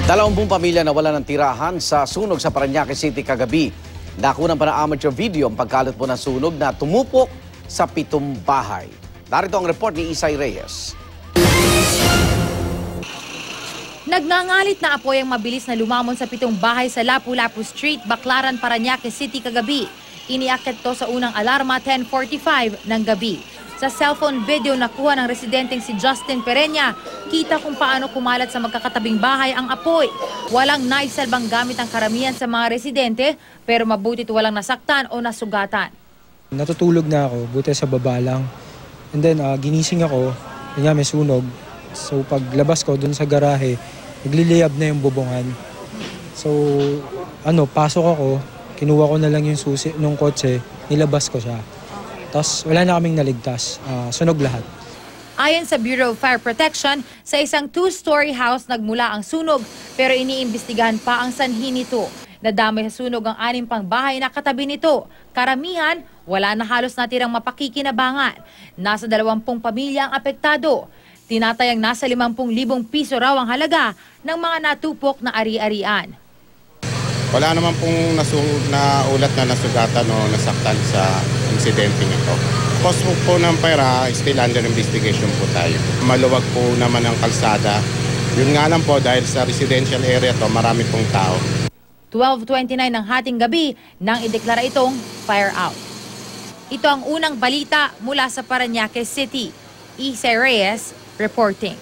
20 pamilya nawala ng tirahan sa sunog sa Parañaque City kagabi. Nakunan pa ng amateur video ang pagkalat po ng sunog na tumupok sa 7 bahay. Narito ang report ni Isay Reyes. Nagngangalit na apoy ang mabilis na lumamon sa 7 bahay sa Lapu-Lapu Street, Baclaran, Parañaque City kagabi. Iniakyat to sa unang alarma 10:45 ng gabi. Sa cellphone video nakuha ng residenteng si Justin Pereña, kita kung paano kumalat sa magkakatabing bahay ang apoy. Walang naisalbang gamit ang karamihan sa mga residente, pero mabutit walang nasaktan o nasugatan. Natutulog na ako, buti sa baba lang. And then ginising ako, may sunog. So paglabas ko dun sa garahe, nagliliyab na yung bubungan. So pasok ako, kinuha ko na lang yung susi nung kotse, nilabas ko siya. Tapos wala na kaming naligtas, sunog lahat. Ayon sa Bureau of Fire Protection, sa isang 2-story house nagmula ang sunog pero iniimbestigahan pa ang sanhi nito. Nadamay sa sunog ang 6 pang bahay na katabi nito. Karamihan, wala na halos natirang mapakikinabangan. Nasa 20 pamilya ang apektado. Tinatayang nasa 50,000 piso raw ang halaga ng mga natupok na ari-arian. Wala naman pong naulat na nasugatan o nasaktan sa insidente nito. Cost po ng pera, still under investigation po tayo. Maluwag po naman ang kalsada. Yun nga lang po, dahil sa residential area to, marami pong tao. 12:29 ng hating gabi nang ideklara itong fire out. Ito ang unang balita mula sa Parañaque City. Isay Reyes reporting.